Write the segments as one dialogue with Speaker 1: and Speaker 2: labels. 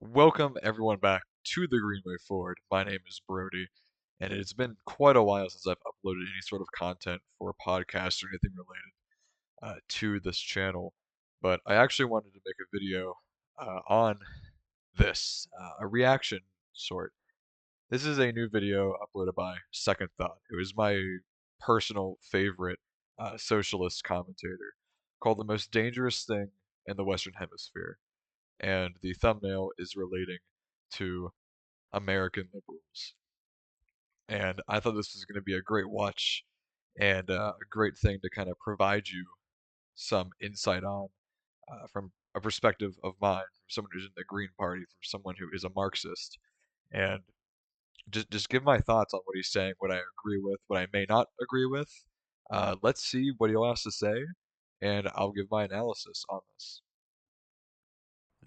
Speaker 1: Welcome everyone back to the Greenway Forward. My name is Brody, and it's been quite a while since I've uploaded any sort of content for a podcast or anything related to this channel. But I actually wanted to make a video on this, a reaction sort. This is a new video uploaded by Second Thought, who is my personal favorite socialist commentator, called The Most Dangerous Thing in the Western Hemisphere. And the thumbnail is relating to American liberals. And I thought this was going to be a great watch and a great thing to kind of provide you some insight on from a perspective of mine, from someone who's in the Green Party, from someone who is a Marxist, and just give my thoughts on what he's saying, what I agree with, what I may not agree with. Let's see what he has to say, and I'll give my analysis on this.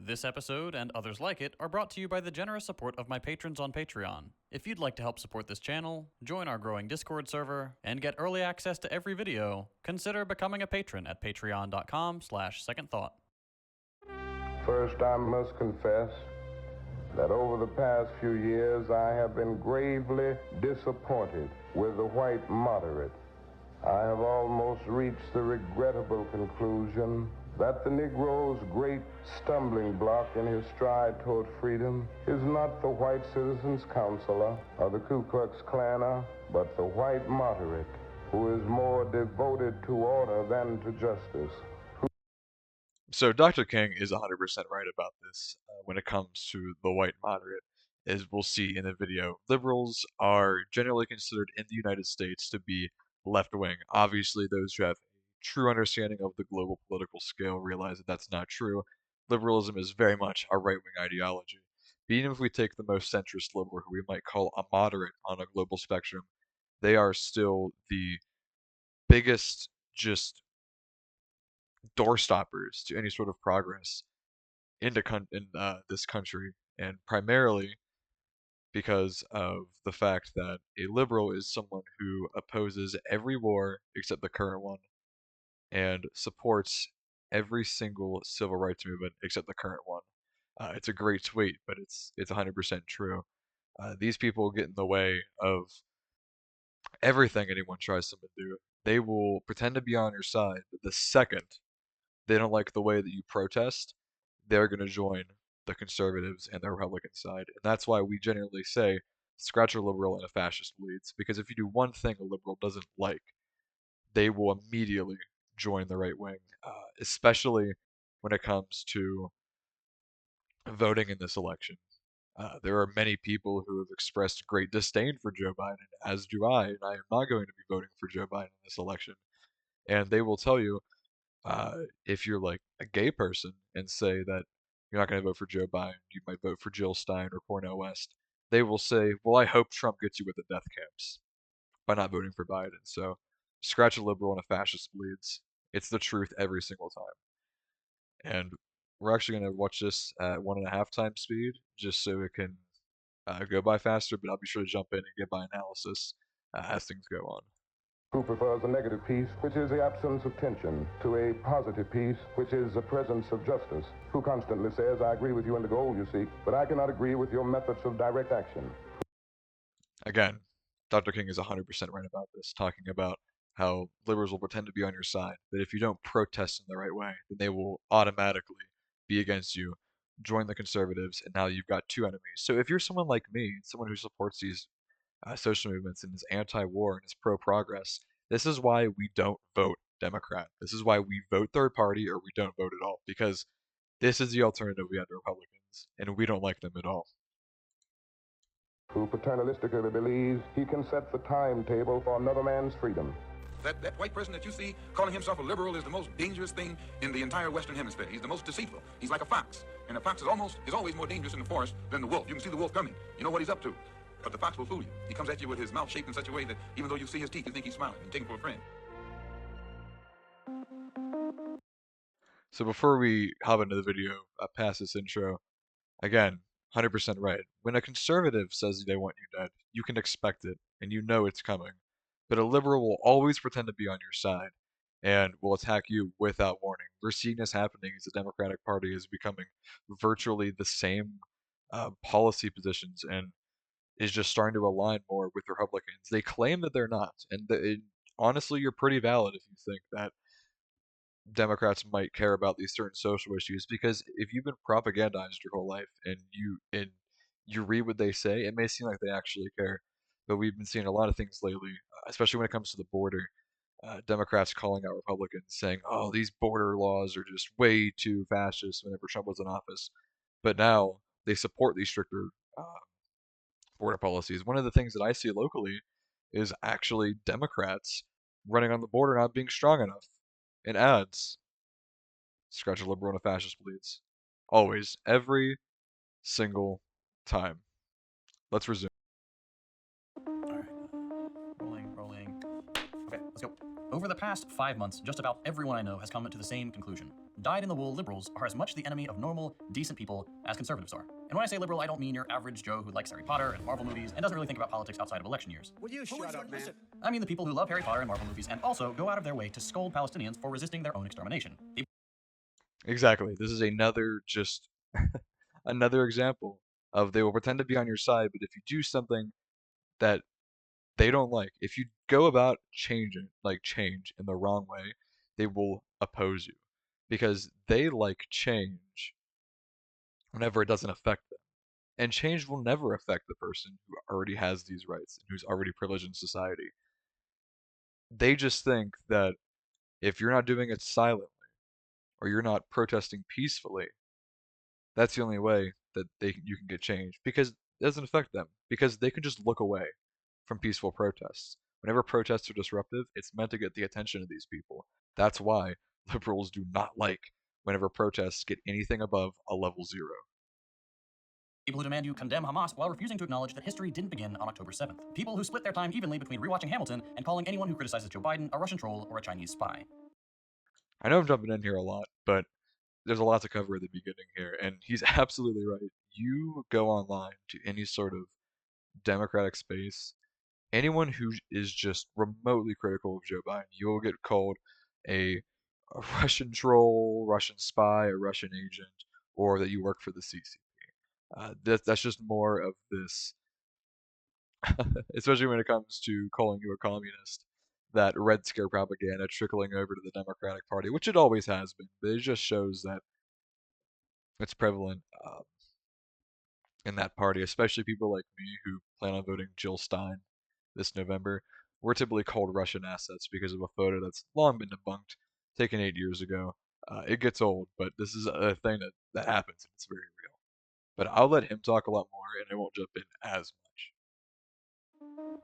Speaker 2: This episode and others like it are brought to you by the generous support of my patrons on Patreon. If you'd like to help support this channel, join our growing Discord server, and get early access to every video, consider becoming a patron at patreon.com/secondthought.
Speaker 3: First, I must confess that over the past few years I have been gravely disappointed with the white moderate. I have almost reached the regrettable conclusion that the Negro's great stumbling block in his stride toward freedom is not the white citizens' counselor or the Ku Klux Klaner, but the white moderate, who is more devoted to order than to justice.
Speaker 1: So Dr. King is 100% right about this when it comes to the white moderate. As we'll see in the video, liberals are generally considered in the United States to be left-wing. Obviously, those who have a true understanding of the global political scale realize that that's not true. Liberalism is very much a right-wing ideology. But even if we take the most centrist liberal, who we might call a moderate on a global spectrum, they are still the biggest just door stoppers to any sort of progress in this country, and primarily because of the fact that a liberal is someone who opposes every war except the current one and supports every single civil rights movement except the current one. It's a great tweet, but it's 100% true. These people get in the way of everything anyone tries to do. They will pretend to be on your side, but the second they don't like the way that you protest, they're going to join the conservatives and the Republican side. And that's why we generally say scratch a liberal and a fascist bleeds. Because if you do one thing a liberal doesn't like, they will immediately join the right wing, especially when it comes to voting in this election. There are many people who have expressed great disdain for Joe Biden, as do I, and I am not going to be voting for Joe Biden in this election. And they will tell you, if you're like a gay person and say that you're not going to vote for Joe Biden, you might vote for Jill Stein or Cornel West, they will say, well, I hope Trump gets you with the death camps by not voting for Biden. So scratch a liberal and a fascist bleeds. It's the truth every single time. And we're actually going to watch this at 1.5 times speed just so it can go by faster, but I'll be sure to jump in and give my analysis as things go on.
Speaker 3: Who prefers a negative peace, which is the absence of tension, to a positive peace, which is the presence of justice. Who constantly says, I agree with you in the goal you seek, but I cannot agree with your methods of direct action.
Speaker 1: Again, Dr. King is 100% right about this, talking about how liberals will pretend to be on your side, but if you don't protest in the right way, then they will automatically be against you, join the conservatives, and now you've got two enemies. So if you're someone like me, someone who supports these social movements and is anti-war and is pro-progress, this is why we don't vote Democrat. This is why we vote third party or we don't vote at all, because this is the alternative we have to Republicans, and we don't like them at all.
Speaker 3: Who paternalistically believes he can set the timetable for another man's freedom.
Speaker 4: That white person that you see calling himself a liberal is the most dangerous thing in the entire Western Hemisphere. He's the most deceitful. He's like a fox. And a fox is always more dangerous in the forest than the wolf. You can see the wolf coming. You know what he's up to. But the fox will fool you. He comes at you with his mouth shaped in such a way that even though you see his teeth, you think he's smiling. You take him for a friend.
Speaker 1: So before we hop into the video, past this intro, again, 100% right. When a conservative says they want you dead, you can expect it, and you know it's coming. But a liberal will always pretend to be on your side and will attack you without warning. We're seeing this happening as the Democratic Party is becoming virtually the same policy positions and is just starting to align more with Republicans. They claim that they're not, and honestly, you're pretty valid if you think that Democrats might care about these certain social issues, because if you've been propagandized your whole life and you read what they say, it may seem like they actually care. But we've been seeing a lot of things lately, especially when it comes to the border. Democrats calling out Republicans, saying, "Oh, these border laws are just way too fascist." Whenever Trump was in office, but now they support these stricter border policies. One of the things that I see locally is actually Democrats running on the border not being strong enough in ads. Scratch a liberal and a fascist bleeds. Always. Every single time. Let's resume.
Speaker 2: Alright. Rolling. Okay, let's go. Over the past 5 months, just about everyone I know has come to the same conclusion. Dyed-in-the-wool liberals are as much the enemy of normal, decent people as conservatives are. And when I say liberal, I don't mean your average Joe who likes Harry Potter and Marvel movies and doesn't really think about politics outside of election years.
Speaker 5: Will you shut up, man?
Speaker 2: I mean the people who love Harry Potter and Marvel movies and also go out of their way to scold Palestinians for resisting their own extermination.
Speaker 1: Exactly. This is another just another example of they will pretend to be on your side, but if you do something that they don't like, if you go about change in the wrong way, they will oppose you because they like change whenever it doesn't affect them. And change will never affect the person who already has these rights and who's already privileged in society. They just think that if you're not doing it silently or you're not protesting peacefully, that's the only way that you can get change because it doesn't affect them because they can just look away from peaceful protests. Whenever protests are disruptive, it's meant to get the attention of these people. That's why liberals do not like whenever protests get anything above a level 0.
Speaker 2: People who demand you condemn Hamas while refusing to acknowledge that history didn't begin on October 7th. People who split their time evenly between rewatching Hamilton and calling anyone who criticizes Joe Biden a Russian troll or a Chinese spy.
Speaker 1: I know I'm jumping in here a lot, but there's a lot to cover at the beginning here, and he's absolutely right. You go online to any sort of democratic space, anyone who is just remotely critical of Joe Biden, you will get called a, a Russian troll, Russian spy, a Russian agent, or that you work for the CCP. That's just more of this, especially when it comes to calling you a communist, that Red Scare propaganda trickling over to the Democratic Party, which it always has been, but it just shows that it's prevalent in that party, especially people like me who plan on voting Jill Stein this November. We're typically called Russian assets because of a photo that's long been debunked, taken 8 years ago. It gets old, but this is a thing that happens, and it's very real. But I'll let him talk a lot more, and I won't jump in as much.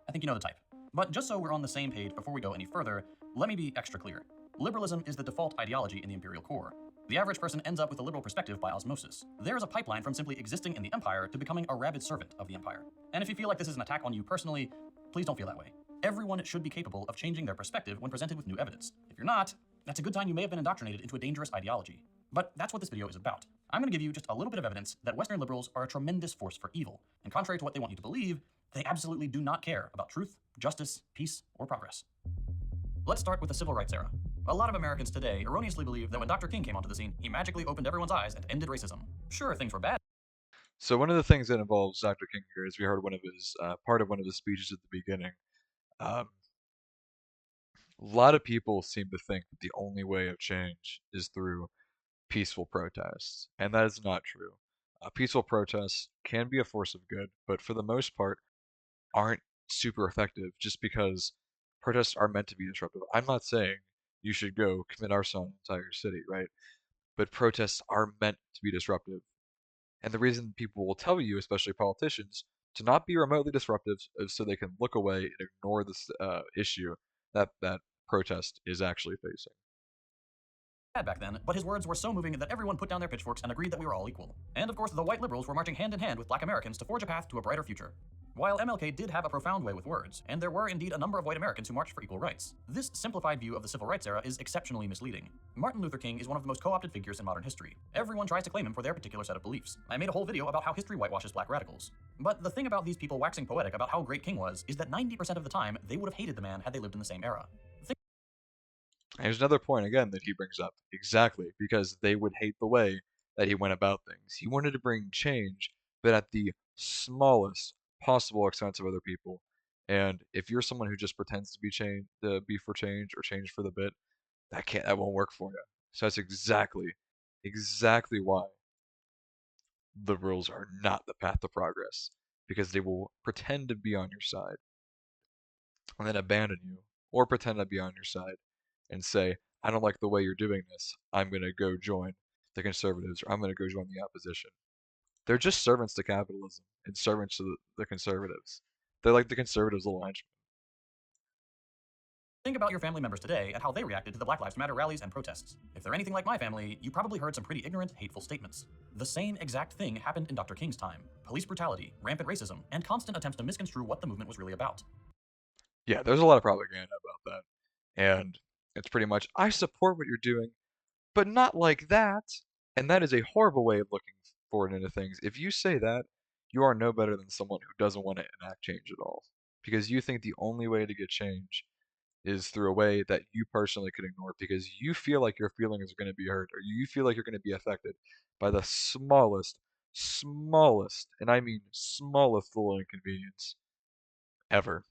Speaker 2: I think you know the type. But just so we're on the same page before we go any further, let me be extra clear. Liberalism is the default ideology in the imperial core. The average person ends up with a liberal perspective by osmosis. There is a pipeline from simply existing in the empire to becoming a rabid servant of the empire. And if you feel like this is an attack on you personally, please don't feel that way. Everyone should be capable of changing their perspective when presented with new evidence. If you're not, that's a good sign you may have been indoctrinated into a dangerous ideology. But that's what this video is about. I'm going to give you just a little bit of evidence that Western liberals are a tremendous force for evil, and contrary to what they want you to believe, they absolutely do not care about truth, justice, peace, or progress. Let's start with the civil rights era. A lot of Americans today erroneously believe that when Dr. King came onto the scene, he magically opened everyone's eyes and ended racism. Sure, things were bad.
Speaker 1: So one of the things that involves Dr. King here is we heard one of his part of one of his speeches at the beginning. Um, a lot of people seem to think that the only way of change is through peaceful protests, and that is not true. Peaceful protests can be a force of good, but for the most part, aren't super effective just because protests are meant to be disruptive. I'm not saying you should go commit arson on an entire city, right? But protests are meant to be disruptive. And the reason people will tell you, especially politicians, to not be remotely disruptive is so they can look away and ignore this issue that protest is actually facing.
Speaker 2: Back then, but his words were so moving that everyone put down their pitchforks and agreed that we were all equal. And of course, the white liberals were marching hand in hand with black Americans to forge a path to a brighter future. While MLK did have a profound way with words, and there were indeed a number of white Americans who marched for equal rights, this simplified view of the civil rights era is exceptionally misleading. Martin Luther King is one of the most co-opted figures in modern history. Everyone tries to claim him for their particular set of beliefs. I made a whole video about how history whitewashes black radicals. But the thing about these people waxing poetic about how great King was is that 90% of the time, they would have hated the man had they lived in the same era.
Speaker 1: There's another point again that he brings up. Exactly, because they would hate the way that he went about things. He wanted to bring change, but at the smallest possible expense of other people. And if you're someone who just pretends to be for change or change for the bit, that won't work for you. So that's exactly why liberals are not the path to progress, because they will pretend to be on your side and then abandon you, or pretend to be on your side and say, I don't like the way you're doing this. I'm going to go join the conservatives, or I'm going to go join the opposition. They're just servants to capitalism and servants to the conservatives. They're like the conservatives' little henchmen.
Speaker 2: Think about your family members today and how they reacted to the Black Lives Matter rallies and protests. If they're anything like my family, you probably heard some pretty ignorant, hateful statements. The same exact thing happened in Dr. King's time. Police brutality, rampant racism, and constant attempts to misconstrue what the movement was really about.
Speaker 1: Yeah, there's a lot of propaganda about that. And it's pretty much, I support what you're doing, but not like that. And that is a horrible way of looking forward into things. If you say that, you are no better than someone who doesn't want to enact change at all. Because you think the only way to get change is through a way that you personally can ignore because you feel like your feelings are going to be hurt or you feel like you're going to be affected by the smallest, and I mean smallest little inconvenience ever.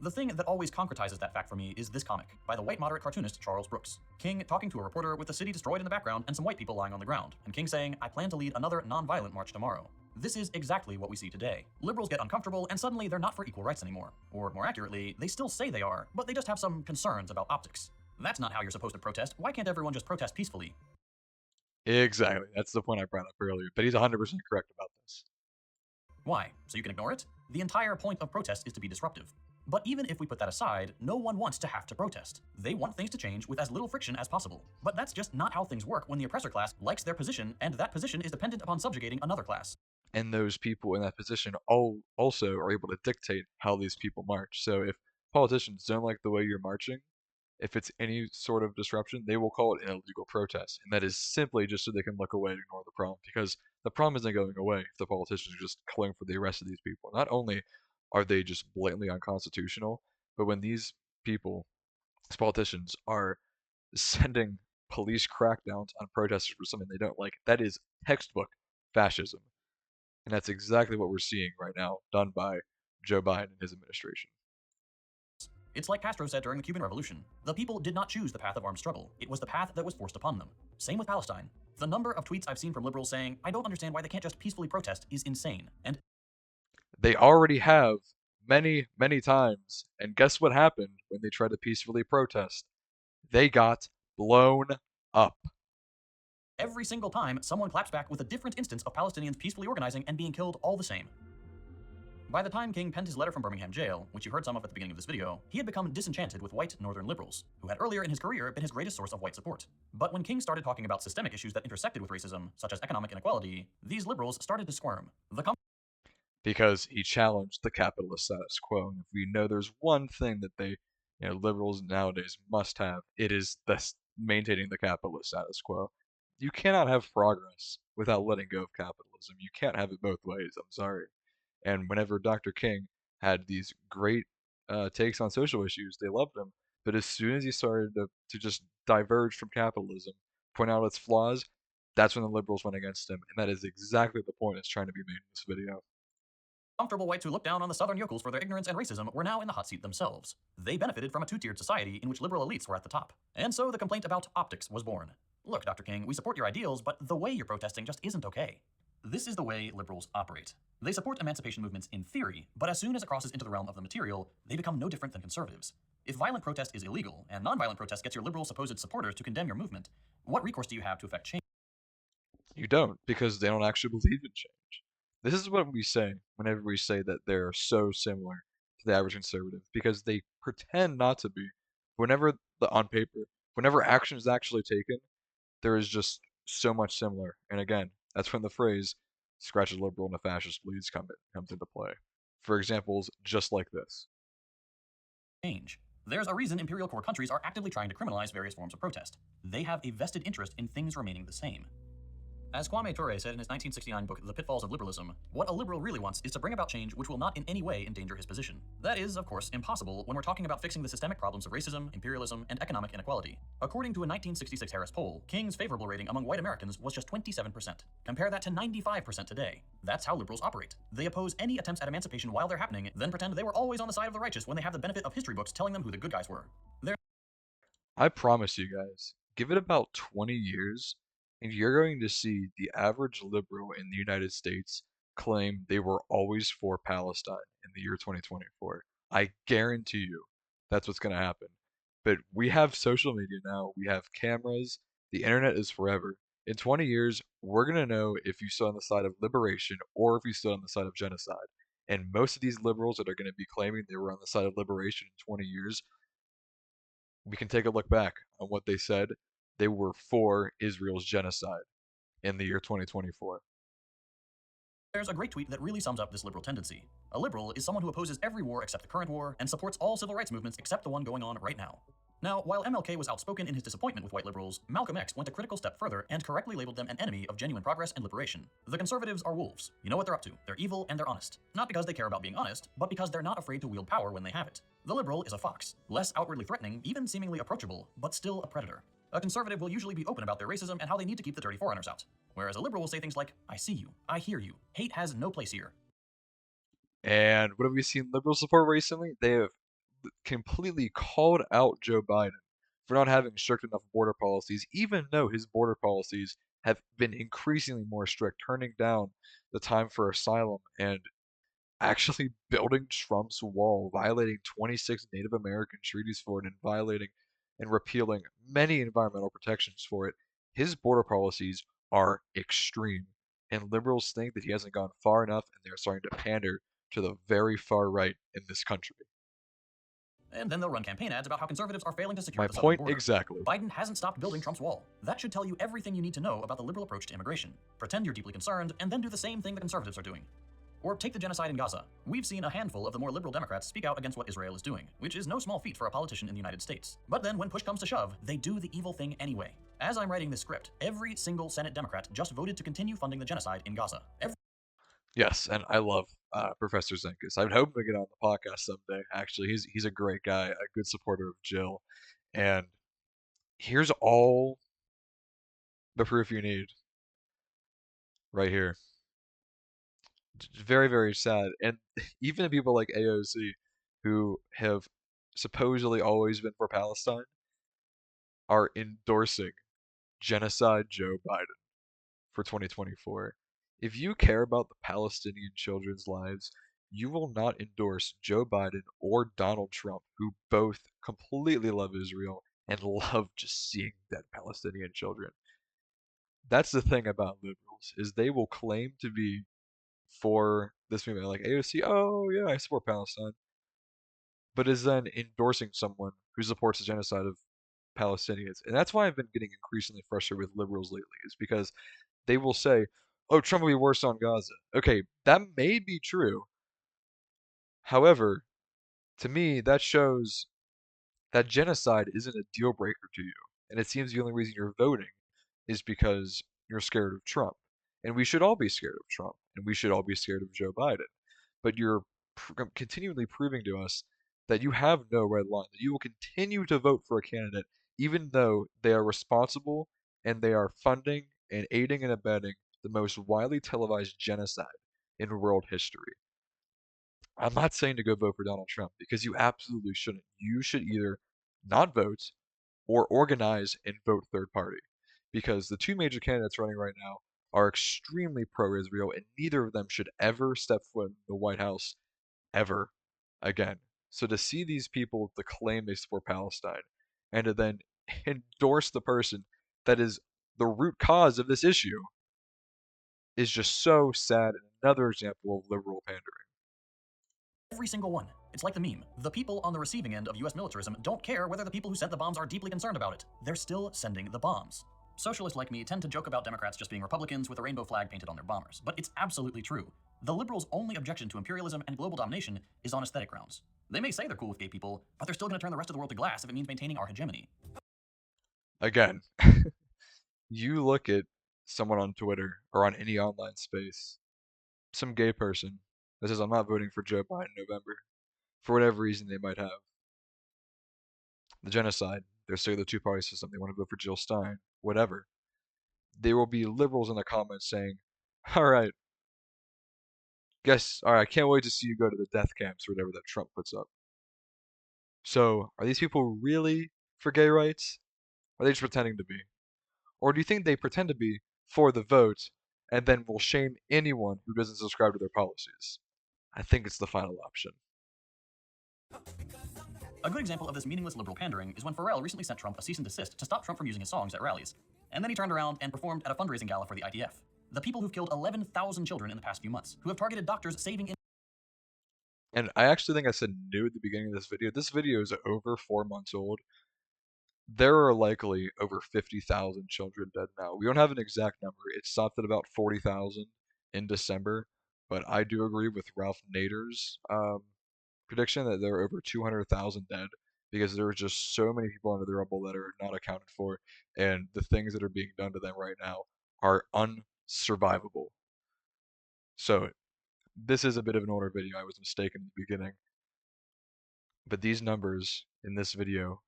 Speaker 2: The thing that always concretizes that fact for me is this comic, by the white moderate cartoonist Charles Brooks. King talking to a reporter with the city destroyed in the background and some white people lying on the ground, and King saying, I plan to lead another non-violent march tomorrow. This is exactly what we see today. Liberals get uncomfortable and suddenly they're not for equal rights anymore. Or more accurately, they still say they are, but they just have some concerns about optics. That's not how you're supposed to protest. Why can't everyone just protest peacefully?
Speaker 1: Exactly. That's the point I brought up earlier, but he's 100% correct about this.
Speaker 2: Why? So you can ignore it? The entire point of protest is to be disruptive. But even if we put that aside, no one wants to have to protest. They want things to change with as little friction as possible. But that's just not how things work when the oppressor class likes their position, and that position is dependent upon subjugating another class.
Speaker 1: And those people in that position all also are able to dictate how these people march. So if politicians don't like the way you're marching, if it's any sort of disruption, they will call it an illegal protest. And that is simply just so they can look away and ignore the problem. Because the problem isn't going away if the politicians are just calling for the arrest of these people. Not only are they just blatantly unconstitutional, but when these people, these politicians, are sending police crackdowns on protesters for something they don't like, that is textbook fascism. And that's exactly what we're seeing right now, done by Joe Biden and his administration.
Speaker 2: It's like Castro said during the Cuban Revolution. The people did not choose the path of armed struggle. It was the path that was forced upon them. Same with Palestine. The number of tweets I've seen from liberals saying, I don't understand why they can't just peacefully protest is insane. And
Speaker 1: They already have many times, and guess what happened when they tried to peacefully protest? They got blown up.
Speaker 2: every single time, someone claps back with a different instance of Palestinians peacefully organizing and being killed all the same. By the time King penned his letter from Birmingham jail, which you heard some of at the beginning of this video, he had become disenchanted with white northern liberals, who had earlier in his career been his greatest source of white support. But when King started talking about systemic issues that intersected with racism, such as economic inequality, these liberals started to squirm.
Speaker 1: Because he challenged the capitalist status quo. And if we know there's one thing that liberals nowadays must have, it is this maintaining the capitalist status quo. You cannot have progress without letting go of capitalism. You can't have it both ways. I'm sorry. And whenever Dr. King had these great takes on social issues, they loved him. But as soon as he started to just diverge from capitalism, point out its flaws, that's when the liberals went against him. And that is exactly the point that's trying to be made in this video.
Speaker 2: Comfortable whites who looked down on the southern yokels for their ignorance and racism were now in the hot seat themselves. They benefited from a two-tiered society in which liberal elites were at the top. And so the complaint about optics was born. Look, Dr. King, we support your ideals, but the way you're protesting just isn't okay. This is the way liberals operate. They support emancipation movements in theory, but as soon as it crosses into the realm of the material, they become no different than conservatives. If violent protest is illegal, and nonviolent protest gets your liberal supposed supporters to condemn your movement, what recourse do you have to effect change?
Speaker 1: You don't, because they don't actually believe in change. This is what we say whenever we say that they're so similar to the average conservative, because they pretend not to be. On paper, whenever action is actually taken, there is just so much similar. And again, that's when the phrase "scratch a liberal and a fascist bleeds" comes into play. For examples just like this.
Speaker 2: Change. There's a reason imperial core countries are actively trying to criminalize various forms of protest. They have a vested interest in things remaining the same. As Kwame Ture said in his 1969 book, The Pitfalls of Liberalism, what a liberal really wants is to bring about change which will not in any way endanger his position. That is, of course, impossible when we're talking about fixing the systemic problems of racism, imperialism, and economic inequality. According to a 1966 Harris poll, King's favorable rating among white Americans was just 27%. Compare that to 95% today. That's how liberals operate. They oppose any attempts at emancipation while they're happening, then pretend they were always on the side of the righteous when they have the benefit of history books telling them who the good guys were.
Speaker 1: I promise you guys, give it about 20 years, and you're going to see the average liberal in the United States claim they were always for Palestine in the year 2024. I guarantee you that's what's going to happen. But we have social media now, we have cameras, the internet is forever. In 20 years, we're going to know if you stood on the side of liberation or if you stood on the side of genocide. And most of these liberals that are going to be claiming they were on the side of liberation in 20 years, we can take a look back on what they said. They were for Israel's genocide in the year 2024.
Speaker 2: There's a great tweet that really sums up this liberal tendency. A liberal is someone who opposes every war except the current war and supports all civil rights movements except the one going on right now. Now, while MLK was outspoken in his disappointment with white liberals, Malcolm X went a critical step further and correctly labeled them an enemy of genuine progress and liberation. The conservatives are wolves. You know what they're up to. They're evil and they're honest. Not because they care about being honest, but because they're not afraid to wield power when they have it. The liberal is a fox, less outwardly threatening, even seemingly approachable, but still a predator. A conservative will usually be open about their racism and how they need to keep the dirty foreigners out. Whereas a liberal will say things like, I see you, I hear you, hate has no place here.
Speaker 1: And what have we seen liberal support recently? They have completely called out Joe Biden for not having strict enough border policies, even though his border policies have been increasingly more strict, turning down the time for asylum and actually building Trump's wall, violating 26 Native American treaties for it, and violating and repealing many environmental protections for it. His border policies are extreme, and liberals think that he hasn't gone far enough, and they're starting to pander to the very far right in this country.
Speaker 2: And then they'll run campaign ads about how conservatives are failing to secure
Speaker 1: My
Speaker 2: the southern
Speaker 1: point
Speaker 2: border.
Speaker 1: exactly.
Speaker 2: Biden hasn't stopped building Trump's wall. That should tell you everything you need to know about the liberal approach to immigration. Pretend you're deeply concerned, and then do the same thing the conservatives are doing. Or take the genocide in Gaza. We've seen a handful of the more liberal Democrats speak out against what Israel is doing, which is no small feat for a politician in the United States. But then when push comes to shove, they do the evil thing anyway. As I'm writing this script, every single Senate Democrat just voted to continue funding the genocide in Gaza.
Speaker 1: Yes, and I love Professor Zenkus. I would hope to get on the podcast someday. Actually, he's a great guy, a good supporter of Jill, and here's all the proof you need right here. Very, very sad. And even people like AOC, who have supposedly always been for Palestine, are endorsing genocide Joe Biden for 2024. If you care about the Palestinian children's lives, you will not endorse Joe Biden or Donald Trump, who both completely love Israel and love just seeing dead Palestinian children. That's the thing about liberals, is they will claim to be for this movement, like AOC, oh yeah, I support Palestine, but is then endorsing someone who supports the genocide of Palestinians. And that's why I've been getting increasingly frustrated with liberals lately, is because they will say, oh, Trump will be worse on Gaza. Okay, that may be true. However, to me, that shows that genocide isn't a deal breaker to you. And it seems the only reason you're voting is because you're scared of Trump. And we should all be scared of Trump. And we should all be scared of Joe Biden. But you're continually proving to us that you have no red line, that you will continue to vote for a candidate even though they are responsible and they are funding and aiding and abetting the most widely televised genocide in world history. I'm not saying to go vote for Donald Trump because you absolutely shouldn't. You should either not vote or organize and vote third party because the two major candidates running right now are extremely pro-Israel and neither of them should ever step foot in the White House ever again. So to see these people to claim they support Palestine and to then endorse the person that is the root cause of this issue is just so sad and another example of liberal pandering.
Speaker 2: Every single one. It's like the meme. The people on the receiving end of US militarism don't care whether the people who sent the bombs are deeply concerned about it. They're still sending the bombs. Socialists like me tend to joke about Democrats just being Republicans with a rainbow flag painted on their bombers, but it's absolutely true. The liberals' only objection to imperialism and global domination is on aesthetic grounds. They may say they're cool with gay people, but they're still going to turn the rest of the world to glass if it means maintaining our hegemony.
Speaker 1: Again, you look at someone on Twitter or on any online space, some gay person that says, I'm not voting for Joe Biden in November, for whatever reason they might have. The genocide, they're sick of the two-party system, they want to vote for Jill Stein, whatever. There will be liberals in the comments saying, alright, I can't wait to see you go to the death camps or whatever that Trump puts up. So, are these people really for gay rights? Or are they just pretending to be? Or do you think they pretend to be for the vote and then will shame anyone who doesn't subscribe to their policies? I think it's the final option.
Speaker 2: A good example of this meaningless liberal pandering is when Pharrell recently sent Trump a cease and desist to stop Trump from using his songs at rallies. And then he turned around and performed at a fundraising gala for the IDF. The people who've killed 11,000 children in the past few months, who have targeted doctors saving
Speaker 1: And I actually think I said new at the beginning of this video. This video is over 4 months old. There are likely over 50,000 children dead now. We don't have an exact number. It stopped at about 40,000 in December, but I do agree with Ralph Nader's prediction that there are over 200,000 dead because there are just so many people under the rubble that are not accounted for, and the things that are being done to them right now are unsurvivable. So this is a bit of an older video. I was mistaken in the beginning, but these numbers in this video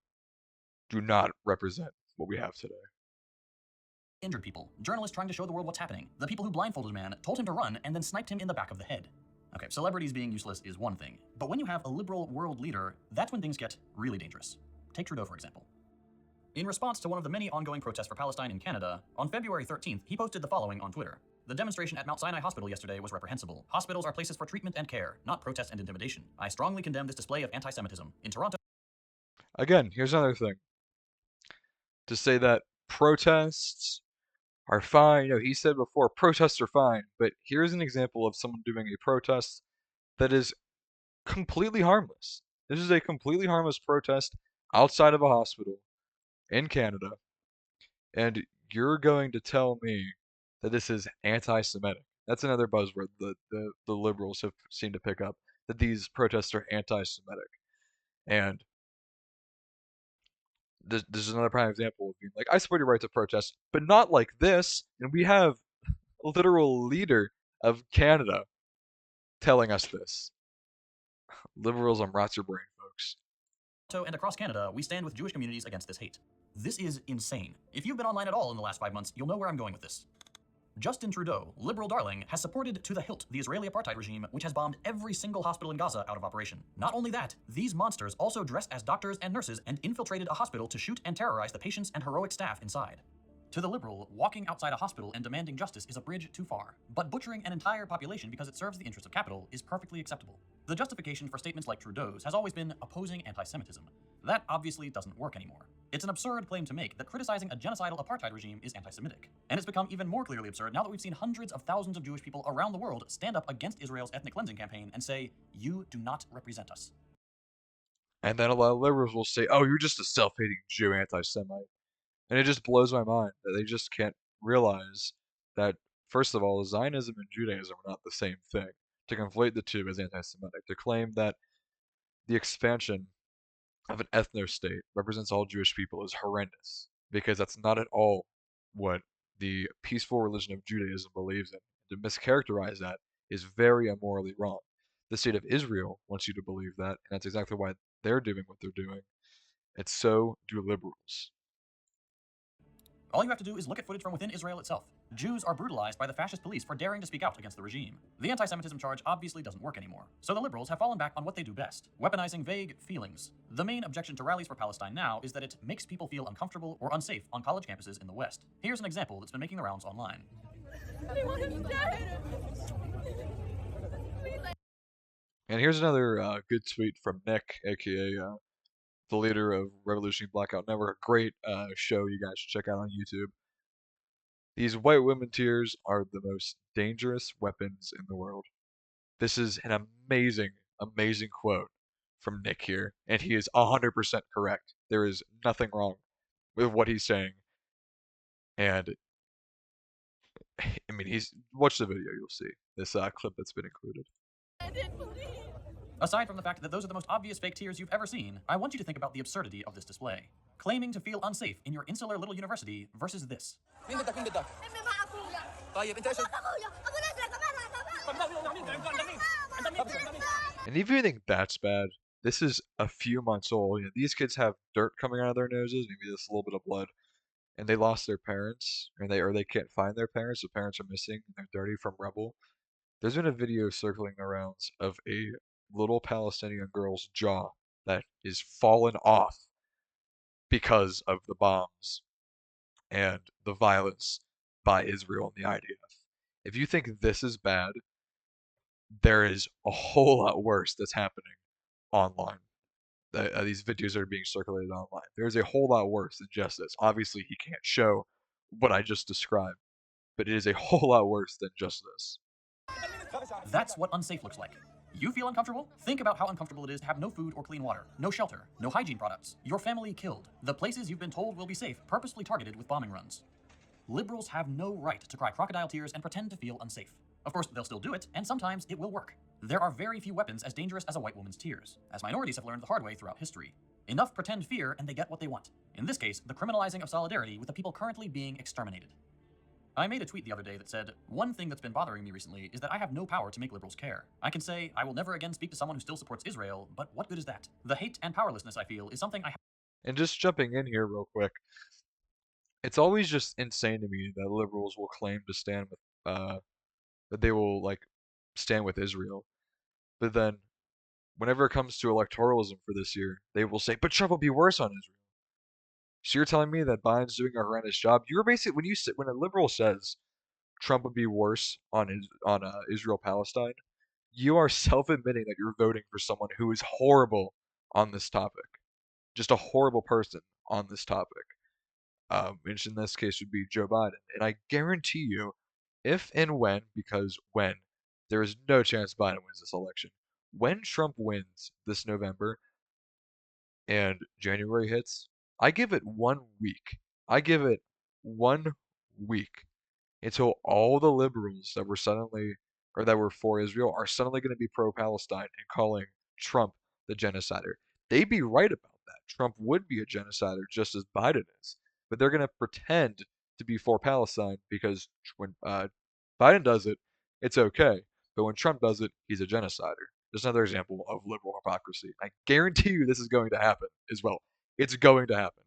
Speaker 1: do not represent what we have today.
Speaker 2: injured people, journalists trying to show the world what's happening, the people who blindfolded a man, told him to run, and then sniped him in the back of the head. Okay, celebrities being useless is one thing, but when you have a liberal world leader, that's when things get really dangerous. Take Trudeau, for example. In response to one of the many ongoing protests for Palestine in Canada, on February 13th, he posted the following on Twitter. The demonstration at Mount Sinai Hospital yesterday was reprehensible. Hospitals are places for treatment and care, not protest and intimidation. I strongly condemn this display of anti-Semitism. In Toronto...
Speaker 1: Again, here's another thing. To say that protests are fine. He said before, protests are fine, but here's an example of someone doing a protest that is completely harmless. This is a completely harmless protest outside of a hospital in Canada, and you're going to tell me that this is anti-Semitic. That's another buzzword the liberals have seemed to pick up, that these protests are anti-Semitic. And this is another prime example of being like, I support your right to protest, but not like this. And we have a literal leader of Canada telling us this. Liberalism rots your brain, folks.
Speaker 2: And across Canada, we stand with Jewish communities against this hate. This is insane. If you've been online at all in the last 5 months, you'll know where I'm going with this. Justin Trudeau, liberal darling, has supported to the hilt the Israeli apartheid regime, which has bombed every single hospital in Gaza out of operation. Not only that, these monsters also dressed as doctors and nurses and infiltrated a hospital to shoot and terrorize the patients and heroic staff inside. To the liberal, walking outside a hospital and demanding justice is a bridge too far. But butchering an entire population because it serves the interests of capital is perfectly acceptable. The justification for statements like Trudeau's has always been opposing anti-Semitism. That obviously doesn't work anymore. It's an absurd claim to make that criticizing a genocidal apartheid regime is anti-Semitic. And it's become even more clearly absurd now that we've seen hundreds of thousands of Jewish people around the world stand up against Israel's ethnic cleansing campaign and say, you do not represent us.
Speaker 1: And then a lot of liberals will say, oh, you're just a self-hating Jew anti-Semite. And it just blows my mind that they just can't realize that, first of all, Zionism and Judaism are not the same thing. To conflate the two as anti-Semitic, to claim that the expansion of an ethno-state represents all Jewish people is horrendous, because that's not at all what the peaceful religion of Judaism believes in. To mischaracterize that is very immorally wrong. The state of Israel wants you to believe that, and that's exactly why they're doing what they're doing. And so do liberals.
Speaker 2: All you have to do is look at footage from within Israel itself. Jews are brutalized by the fascist police for daring to speak out against the regime. The anti-Semitism charge obviously doesn't work anymore, so the liberals have fallen back on what they do best, weaponizing vague feelings. The main objection to rallies for Palestine now is that it makes people feel uncomfortable or unsafe on college campuses in the West. Here's an example that's been making the rounds online.
Speaker 1: And here's another good tweet from Nick, aka the leader of Revolutionary Blackout Network. A great show you guys should check out on YouTube. These white women tears are the most dangerous weapons in the world. This is an amazing, amazing quote from Nick here, and he is 100% correct. There is nothing wrong with what he's saying. And I mean, watch the video, you'll see this clip that's been included.
Speaker 5: I didn't believe.
Speaker 2: Aside from the fact that those are the most obvious fake tears you've ever seen, I want you to think about the absurdity of this display. Claiming to feel unsafe in your insular little university versus this.
Speaker 1: And if you think that's bad, this is a few months old. These kids have dirt coming out of their noses, maybe just a little bit of blood, and they lost their parents, or they can't find their parents. The parents are missing, and they're dirty from rubble. There's been a video circling the rounds of a little Palestinian girl's jaw that is fallen off because of the bombs and the violence by Israel and the IDF. If you think this is bad, there is a whole lot worse that's happening online. These videos that are being circulated online. There's a whole lot worse than just this. Obviously, he can't show what I just described, but it is a whole lot worse than just this.
Speaker 2: That's what unsafe looks like. You feel uncomfortable? Think about how uncomfortable it is to have no food or clean water, no shelter, no hygiene products, your family killed, the places you've been told will be safe, purposefully targeted with bombing runs. Liberals have no right to cry crocodile tears and pretend to feel unsafe. Of course, they'll still do it, and sometimes it will work. There are very few weapons as dangerous as a white woman's tears, as minorities have learned the hard way throughout history. Enough pretend fear and they get what they want. In this case, the criminalizing of solidarity with the people currently being exterminated. I made a tweet the other day that said, one thing that's been bothering me recently is that I have no power to make liberals care. I can say, I will never again speak to someone who still supports Israel, but what good is that? The hate and powerlessness I feel is something I have.
Speaker 1: And just jumping in here real quick, it's always just insane to me that liberals will claim to stand with, that they will, like, stand with Israel. But then, whenever it comes to electoralism for this year, they will say, but Trump will be worse on Israel. So you're telling me that Biden's doing a horrendous job? You're basically, when a liberal says Trump would be worse on Israel Palestine, you are self-admitting that you're voting for someone who is horrible on this topic, just a horrible person on this topic. Which in this case would be Joe Biden. And I guarantee you, if and when, because when, there is no chance Biden wins this election. When Trump wins this November and January hits, I give it 1 week. I give it 1 week until all the liberals that were suddenly, or that were for Israel, are suddenly going to be pro-Palestine and calling Trump the genocider. They'd be right about that. Trump would be a genocider just as Biden is. But they're going to pretend to be for Palestine because when Biden does it, it's okay. But when Trump does it, he's a genocider. Just another example of liberal hypocrisy. I guarantee you this is going to happen as well. It's going to happen.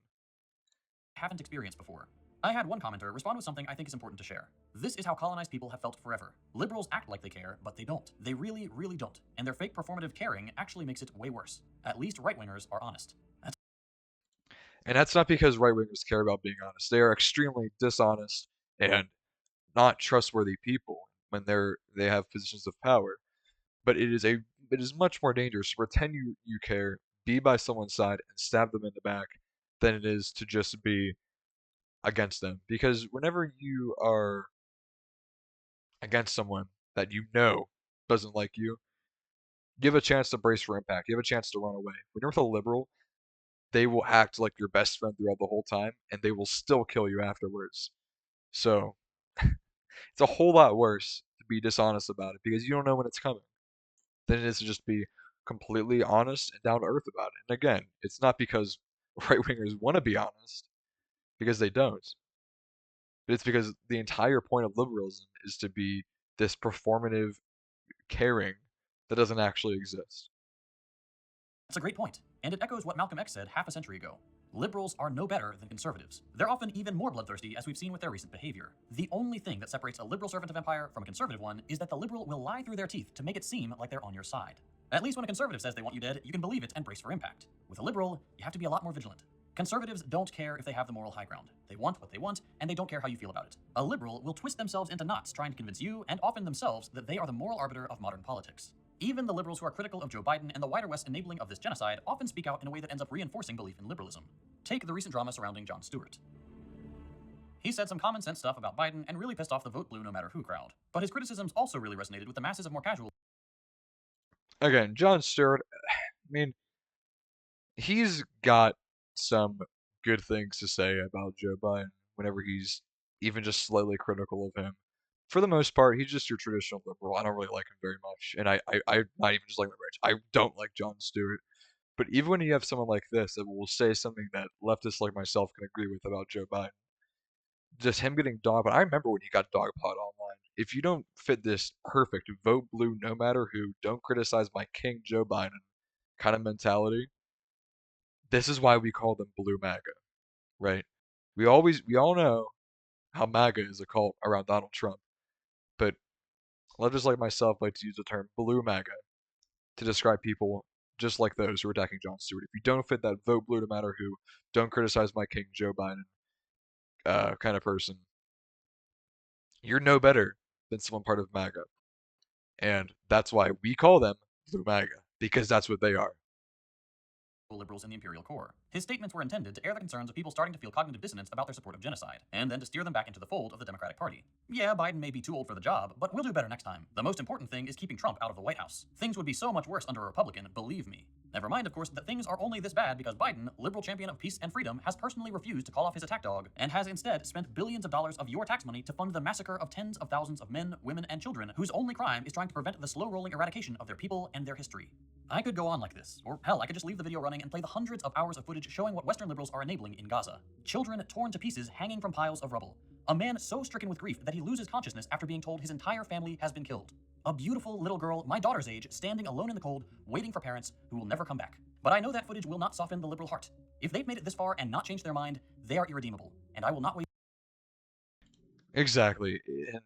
Speaker 2: Haven't experienced before. I had one commenter respond with something I think is important to share. This is how colonized people have felt forever. Liberals act like they care, but they don't. They really, really don't. And their fake performative caring actually makes it way worse. At least right-wingers are honest.
Speaker 1: And that's not because right-wingers care about being honest. They are extremely dishonest and not trustworthy people when they have positions of power. But it is much more dangerous to pretend you care, be by someone's side, and stab them in the back than it is to just be against them. Because whenever you are against someone that you know doesn't like you have a chance to brace for impact. You have a chance to run away. When you're with a liberal, they will act like your best friend throughout the whole time, and they will still kill you afterwards. So, it's a whole lot worse to be dishonest about it because you don't know when it's coming than it is to just be completely honest and down to earth about it. And again, it's not because right wingers want to be honest, because they don't. But it's because the entire point of liberalism is to be this performative caring that doesn't actually exist.
Speaker 2: That's a great point, and it echoes what Malcolm X said half a century ago. Liberals are no better than conservatives. They're often even more bloodthirsty, as we've seen with their recent behavior. The only thing that separates a liberal servant of empire from a conservative one is that the liberal will lie through their teeth to make it seem like they're on your side. At least when a conservative says they want you dead, you can believe it and brace for impact. With a liberal, you have to be a lot more vigilant. Conservatives don't care if they have the moral high ground. They want what they want, and they don't care how you feel about it. A liberal will twist themselves into knots trying to convince you, and often themselves, that they are the moral arbiter of modern politics. Even the liberals who are critical of Joe Biden and the wider West's enabling of this genocide often speak out in a way that ends up reinforcing belief in liberalism. Take the recent drama surrounding Jon Stewart. He said some common sense stuff about Biden and really pissed off the vote blue no matter who crowd. But his criticisms also really resonated with the masses of more casual.
Speaker 1: Again, Jon Stewart, I mean, he's got some good things to say about Joe Biden whenever he's even just slightly critical of him. For the most part, he's just your traditional liberal. I don't really like him very much, and I'm not even just like my rich. I don't like Jon Stewart. But even when you have someone like this that will say something that leftists like myself can agree with about Joe Biden, just him getting dogpiled. I remember when he got dogpiled online. if you don't fit this perfect vote blue no matter who, don't criticize my king Joe Biden kind of mentality, this is why we call them blue MAGA, right? We all know how MAGA is a cult around Donald Trump, but legislators like myself like to use the term blue MAGA to describe people just like those who are attacking Jon Stewart. If you don't fit that vote blue no matter who, don't criticize my king Joe Biden kind of person, you're no better than someone part of MAGA. And that's why we call them blue MAGA, because that's what they are.
Speaker 2: Liberals in the imperial core. His statements were intended to air the concerns of people starting to feel cognitive dissonance about their support of genocide, and then to steer them back into the fold of the Democratic Party. Yeah, Biden may be too old for the job, but we'll do better next time. The most important thing is keeping Trump out of the White House. Things would be so much worse under a Republican, believe me. Never mind, of course, that things are only this bad because Biden, liberal champion of peace and freedom, has personally refused to call off his attack dog, and has instead spent billions of dollars of your tax money to fund the massacre of tens of thousands of men, women, and children whose only crime is trying to prevent the slow-rolling eradication of their people and their history. I could go on like this, or hell, I could just leave the video running and play the hundreds of hours of footage showing what Western liberals are enabling in Gaza. Children torn to pieces hanging from piles of rubble. A man so stricken with grief that he loses consciousness after being told his entire family has been killed. A beautiful little girl, my daughter's age, standing alone in the cold, waiting for parents who will never come back. But I know that footage will not soften the liberal heart. If they've made it this far and not changed their mind, they are irredeemable, and I will not wait.
Speaker 1: Exactly. And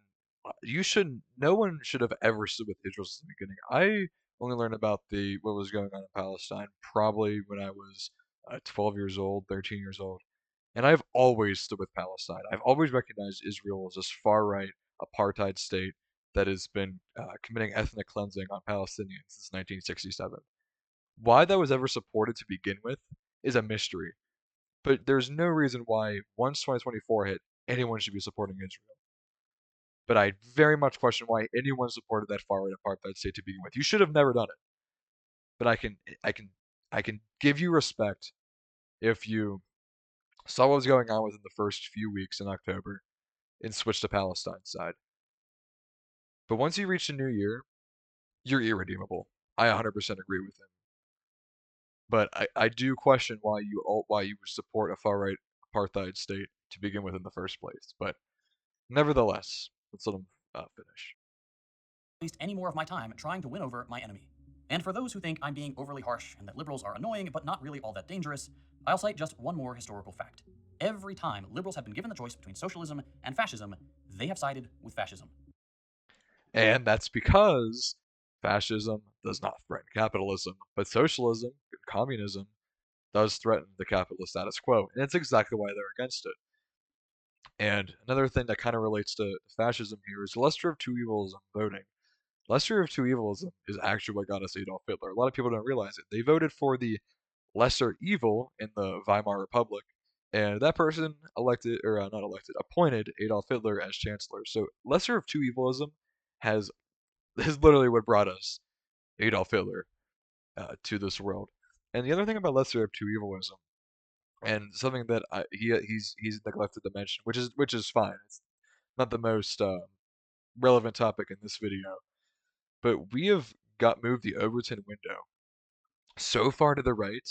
Speaker 1: no one should have ever stood with Israel since the beginning. I only learned about what was going on in Palestine probably when I was 12 years old, 13 years old. And I've always stood with Palestine. I've always recognized Israel as this far-right apartheid state that has been committing ethnic cleansing on Palestinians since 1967. Why that was ever supported to begin with is a mystery. But there's no reason why, once 2024 hit, anyone should be supporting Israel. But I very much question why anyone supported that far-right apartheid state to begin with. You should have never done it. But I can give you respect if you saw what was going on within the first few weeks in October and switched to Palestine's side. But once you reach the new year, you're irredeemable. I 100% agree with him. But I do question why you would support a far-right apartheid state to begin with in the first place. But nevertheless, let's let him finish.
Speaker 2: Waste any more of my time trying to win over my enemy. And for those who think I'm being overly harsh and that liberals are annoying but not really all that dangerous, I'll cite just one more historical fact. Every time liberals have been given the choice between socialism and fascism, they have sided with fascism.
Speaker 1: And that's because fascism does not threaten capitalism, but socialism and communism does threaten the capitalist status quo, and it's exactly why they're against it. And another thing that kind of relates to fascism here is lesser of two evils in voting. Lesser of two evils is actually what got us Adolf Hitler. A lot of people don't realize it. They voted for the lesser evil in the Weimar Republic, and that person appointed Adolf Hitler as chancellor. So lesser of two evilism has is literally what brought us Adolf Hitler to this world. And the other thing about lesser of two evilism, and something that he's neglected to mention, which is fine. It's not the most relevant topic in this video, but we have moved the Overton window so far to the right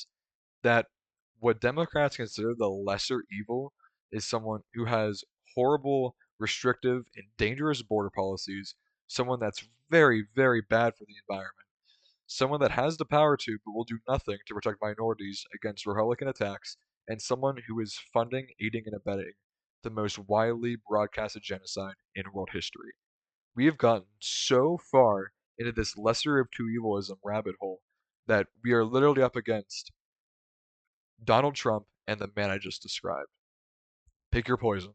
Speaker 1: that what Democrats consider the lesser evil is someone who has horrible, restrictive, and dangerous border policies, someone that's very, very bad for the environment, someone that has the power to but will do nothing to protect minorities against Republican attacks, and someone who is funding, aiding, and abetting the most widely broadcasted genocide in world history. We have gotten so far into this lesser of two evilism rabbit hole that we are literally up against Donald Trump and the man I just described. Pick your poison.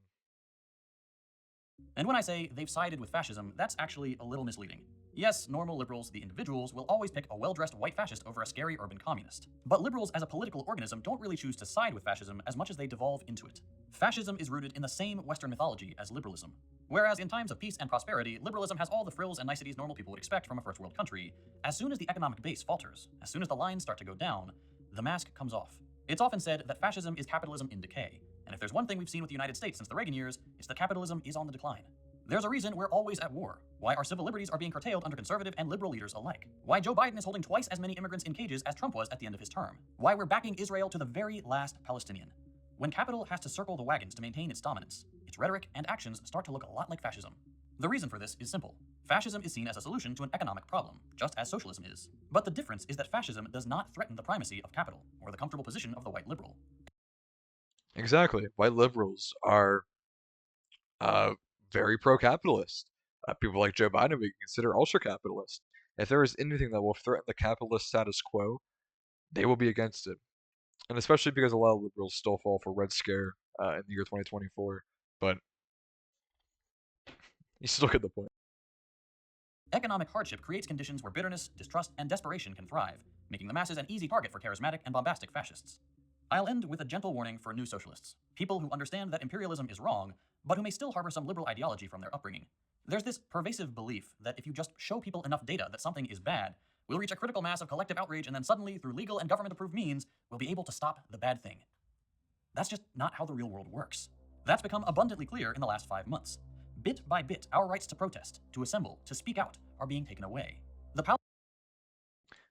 Speaker 2: And when I say they've sided with fascism, that's actually a little misleading. Yes, normal liberals, the individuals, will always pick a well-dressed white fascist over a scary urban communist. But liberals as a political organism don't really choose to side with fascism as much as they devolve into it. Fascism is rooted in the same Western mythology as liberalism. Whereas in times of peace and prosperity, liberalism has all the frills and niceties normal people would expect from a first world country, as soon as the economic base falters, as soon as the lines start to go down, the mask comes off. It's often said that fascism is capitalism in decay, and if there's one thing we've seen with the United States since the Reagan years, it's that capitalism is on the decline. There's a reason we're always at war, why our civil liberties are being curtailed under conservative and liberal leaders alike, why Joe Biden is holding twice as many immigrants in cages as Trump was at the end of his term, why we're backing Israel to the very last Palestinian. When capital has to circle the wagons to maintain its dominance, its rhetoric and actions start to look a lot like fascism. The reason for this is simple. Fascism is seen as a solution to an economic problem, just as socialism is. But the difference is that fascism does not threaten the primacy of capital, or the comfortable position of the white liberal.
Speaker 1: Exactly. White liberals are uh, very pro-capitalist. People like Joe Biden we consider ultra-capitalist. If there is anything that will threaten the capitalist status quo, they will be against it. And especially because a lot of liberals still fall for Red Scare in the year 2024. But you still get the point.
Speaker 2: Economic hardship creates conditions where bitterness, distrust, and desperation can thrive, making the masses an easy target for charismatic and bombastic fascists. I'll end with a gentle warning for new socialists, people who understand that imperialism is wrong, but who may still harbor some liberal ideology from their upbringing. There's this pervasive belief that if you just show people enough data that something is bad, we'll reach a critical mass of collective outrage, and then suddenly, through legal and government-approved means, we'll be able to stop the bad thing. That's just not how the real world works. That's become abundantly clear in the last 5 months. Bit by bit, our rights to protest, to assemble, to speak out are being taken away.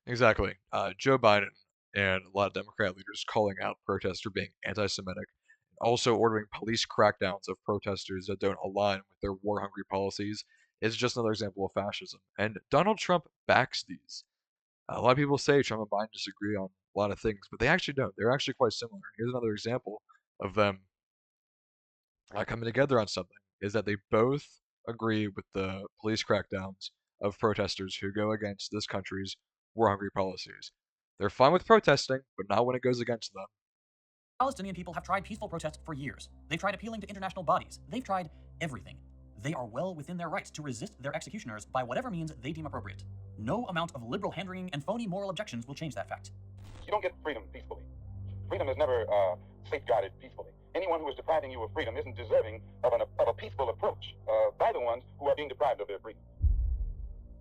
Speaker 1: Exactly. Joe Biden and a lot of Democrat leaders calling out protests for being anti-Semitic, also ordering police crackdowns of protesters that don't align with their war-hungry policies is just another example of fascism. And Donald Trump backs these. A lot of people say Trump and Biden disagree on a lot of things, but they actually don't. They're actually quite similar. Here's another example of them coming together on something, is that they both agree with the police crackdowns of protesters who go against this country's war-hungry policies. They're fine with protesting, but not when it goes against them.
Speaker 2: Palestinian people have tried peaceful protest for years. They've tried appealing to international bodies. They've tried everything. They are well within their rights to resist their executioners by whatever means they deem appropriate. No amount of liberal hand-wringing and phony moral objections will change that fact.
Speaker 4: You don't get freedom peacefully. Freedom is never safeguarded peacefully. Anyone who is depriving you of freedom isn't deserving of a peaceful approach by the ones who are being deprived of their freedom.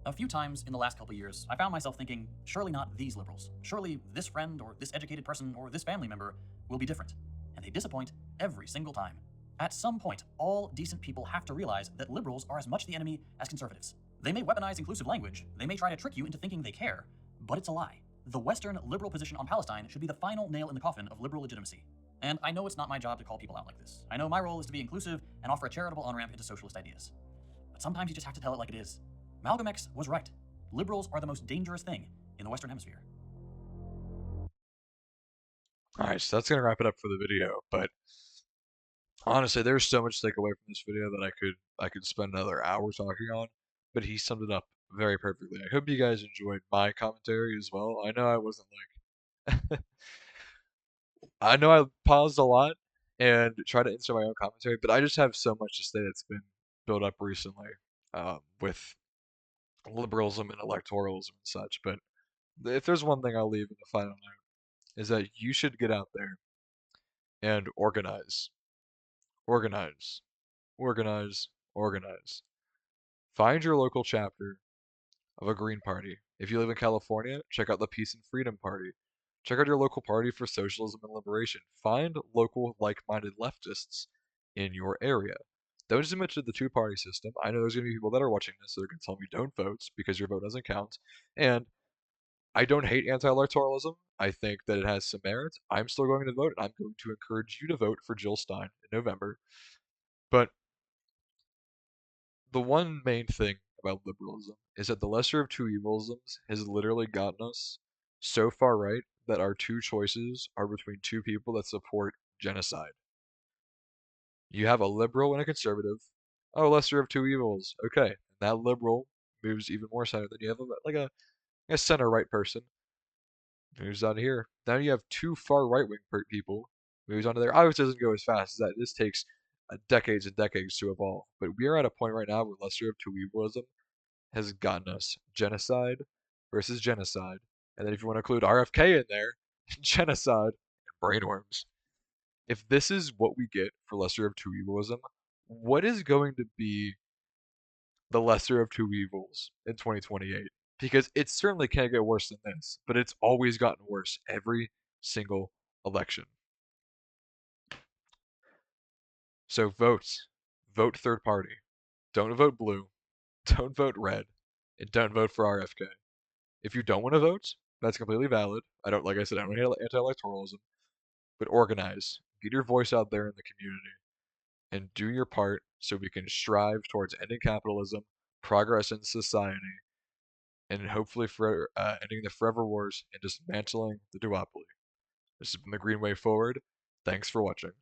Speaker 2: A few times in the last couple of years, I found myself thinking, surely not these liberals. Surely this friend or this educated person or this family member will be different. And they disappoint every single time. At some point, all decent people have to realize that liberals are as much the enemy as conservatives. They may weaponize inclusive language, they may try to trick you into thinking they care, but it's a lie. The Western liberal position on Palestine should be the final nail in the coffin of liberal legitimacy. And I know it's not my job to call people out like this. I know my role is to be inclusive and offer a charitable on-ramp into socialist ideas. But sometimes you just have to tell it like it is. Malcolm X was right. Liberals are the most dangerous thing in the Western Hemisphere.
Speaker 1: Alright, so that's going to wrap it up for the video, but honestly, there's so much to take away from this video that I could spend another hour talking on, but he summed it up very perfectly. I hope you guys enjoyed my commentary as well. I know I wasn't like I know I paused a lot and tried to insert my own commentary, but I just have so much to say that's been built up recently with liberalism and electoralism and such. But if there's one thing I'll leave in the final note, is that you should get out there and organize. Organize. Organize. Organize. Find your local chapter of a Green Party. If you live in California, check out the Peace and Freedom Party. Check out your local party for socialism and liberation. Find local like-minded leftists in your area. Don't submit to the two-party system. I know there's going to be people that are watching this that are going to tell me don't vote because your vote doesn't count. And I don't hate anti-electoralism. I think that it has some merit. I'm still going to vote, and I'm going to encourage you to vote for Jill Stein in November. But the one main thing about liberalism is that the lesser of two evilisms has literally gotten us so far right that our two choices are between two people that support genocide. You have a liberal and a conservative. Oh, lesser of two evils. Okay, and that liberal moves even more center than you have a center right person moves on here. Now you have two far right wing people moves onto there. Obviously, it doesn't go as fast as that. This takes decades and decades to evolve. But we are at a point right now where lesser of two evilism has gotten us genocide versus genocide. And then if you want to include RFK in there, genocide and brainworms. If this is what we get for lesser of two evilism, what is going to be the lesser of two evils in 2028? Because it certainly can't get worse than this, but it's always gotten worse every single election. So vote. Vote third party. Don't vote blue. Don't vote red. And don't vote for RFK. If you don't want to vote, that's completely valid. Like I said, I don't hate anti-electoralism, but organize. Get your voice out there in the community. and do your part so we can strive towards ending capitalism, progress in society, and hopefully for ending the forever wars and dismantling the duopoly. This has been the Green Way Forward. Thanks for watching.